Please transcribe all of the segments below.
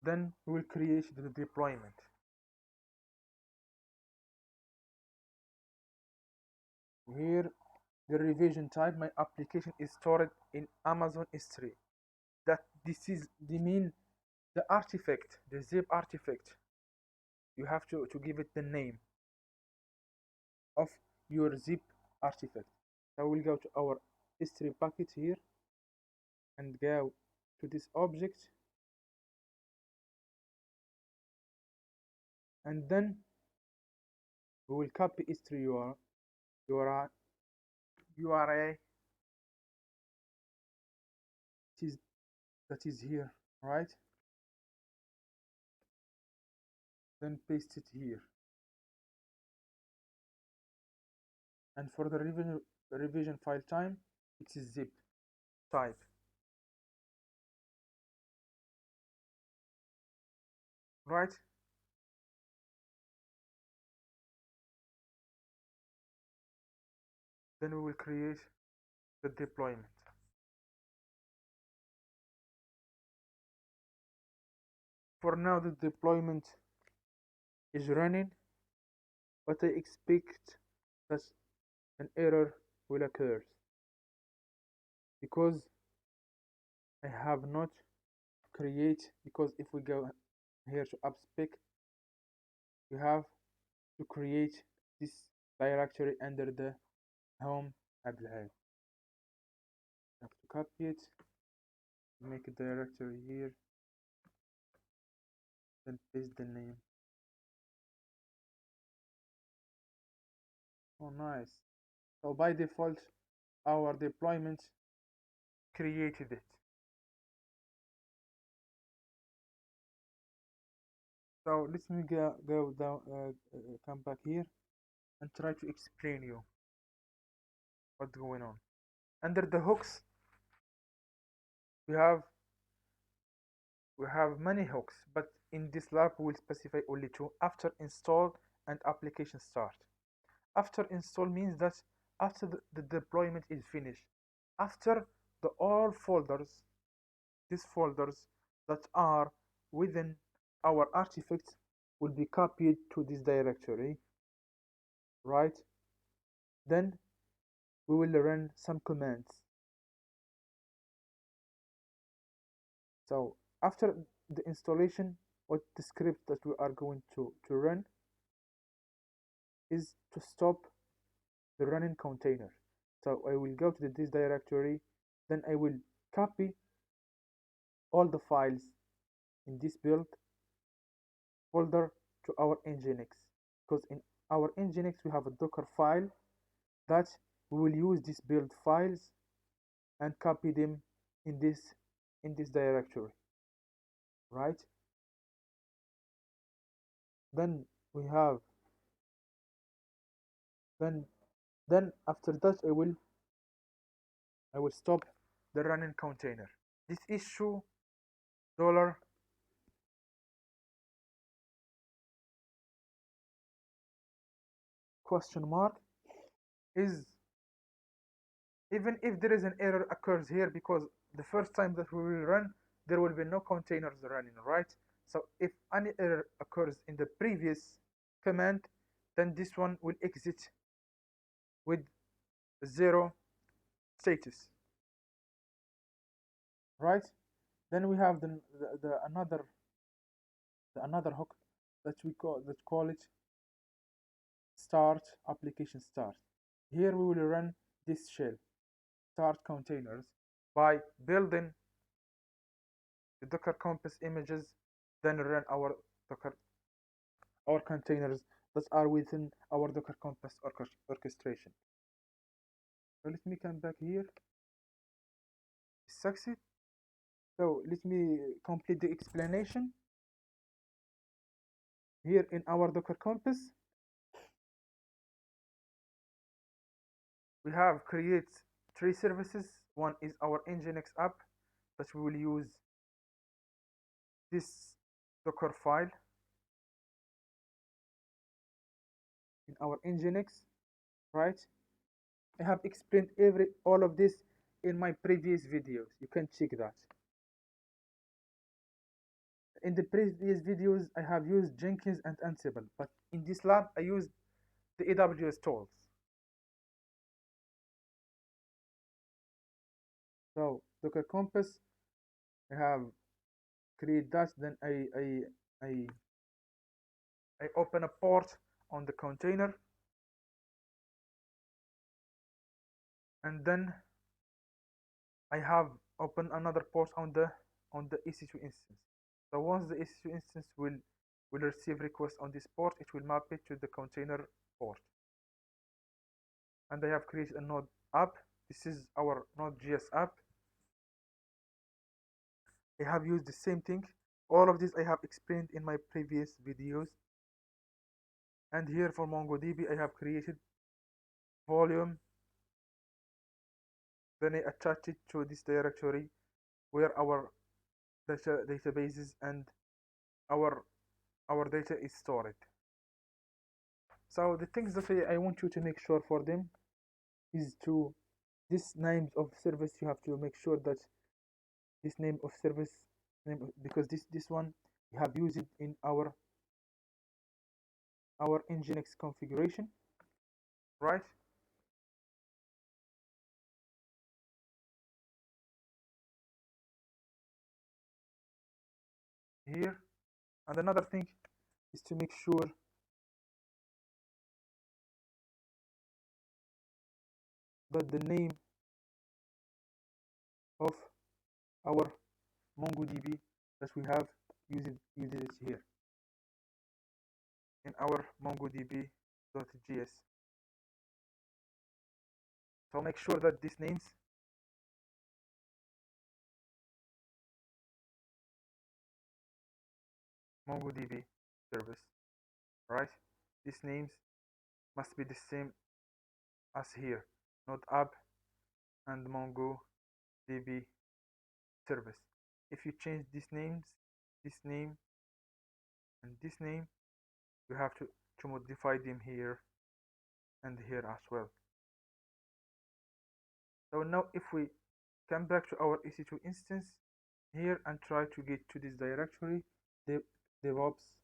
Then we will create the deployment. Here, the revision type, my application is stored in Amazon S3. That this is the mean the artifact, the zip artifact. You have to give it the name of your zip artifact. I will go to our S3 bucket here and go to this object, and then we will copy S3 URI that is here, right? Then paste it here. And for the revision file time, it is zip type. Right? Then we will create the deployment. For now, the deployment is running, but I expect that an error will occur because I have not create, because if we go here to app spec, we have to create this directory under the home apply. I have to copy it, make a directory here, then paste the name. Oh, nice. So by default, our deployment created it. So let me go down, come back here and try to explain you what's going on. Under the hooks, we have many hooks, but in this lab we will specify only two: after install and application start. After install means that after the deployment is finished, after the all folders, these folders that are within our artifacts will be copied to this directory, right? Then we will run some commands. So after the installation, what the script that we are going to run is to stop the running container. So I will go to this directory, then I will copy all the files in this build folder to our nginx, because in our nginx we have a docker file that we will use these build files and copy them in this directory, right? Then we have then after that I will stop the running container. This issue dollar question mark is even if there is an error occurs here, because the first time that we will run there will be no containers running, right? So if any error occurs in the previous command, then this one will exit with 0 status, right? Then we have the another hook that we call it start application start. Here we will run this shell start containers by building the Docker Compass images, then run our containers that are within our Docker Compass orchestration. So let me come back here. Succeed. So let me complete the explanation. Here in our Docker Compass, we have create 3 services. One is our nginx app that we will use this Docker file in our nginx, right? I have explained all of this in my previous videos. You can check that. In the previous videos, I have used Jenkins and Ansible, but in this lab, I used the AWS tools. So Docker Compass, I have create that. Then I open a port on the container, and then I have opened another port on the EC2 instance. So once the EC2 instance will receive request on this port, it will map it to the container port. And I have created a Node app. This is our Node.js app. I have used the same thing. All of this I have explained in my previous videos. And here for MongoDB, I have created volume. Then I attach it to this directory where our databases and our data is stored. So the things that I want you to make sure for them is to this names of service. You have to make sure that this name of service because this one we have used it in our Nginx configuration, right? Here, and another thing is to make sure that the name of our MongoDB that we have used it here in our MongoDB.js. So make sure that these names MongoDB service, right? These names must be the same as here, Node app and MongoDB service. If you change these names, this name and this name, you have to modify them here and here as well. So now if we come back to our EC2 instance here and try to get to this directory, DevOps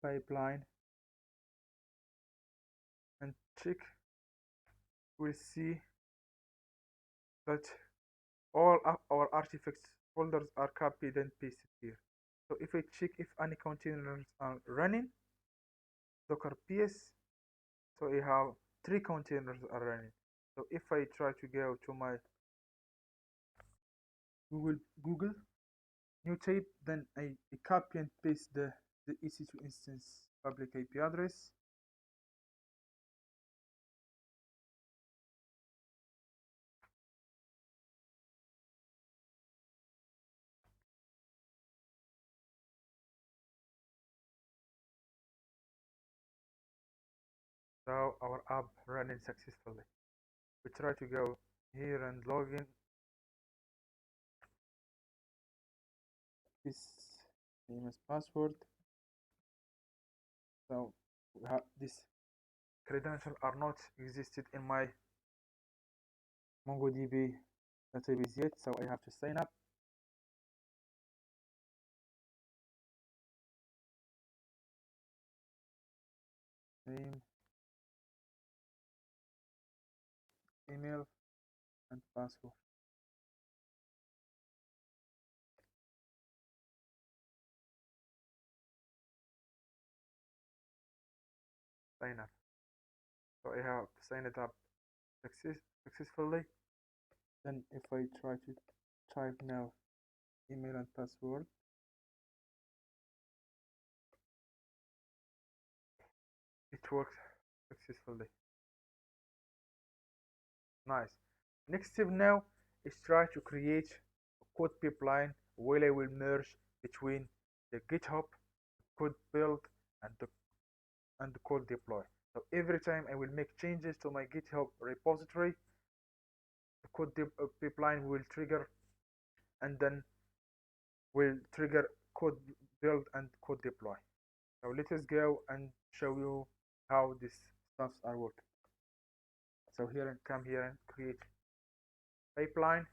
pipeline, and check, we'll see that all of our artifacts folders are copied and pasted here. So if I check if any containers are running, Docker PS, so I have 3 containers are running. So if I try to go to my Google new tab, then I copy and paste the EC2 instance public IP address. So our app running successfully. We try to go here and log in. This famous password. So this credentials are not existed in my MongoDB database yet, so I have to sign up. Name, email, and password. Sign up. So I have signed it up successfully. Then if I try to type now email and password, it works successfully. Nice. Next step now is try to create a code pipeline where I will merge between the GitHub code build and the code deploy. So every time I will make changes to my GitHub repository, the code pipeline will trigger, and then will trigger code build and code deploy. So let us go and show you how these stuffs are working. So here and come here and create pipeline.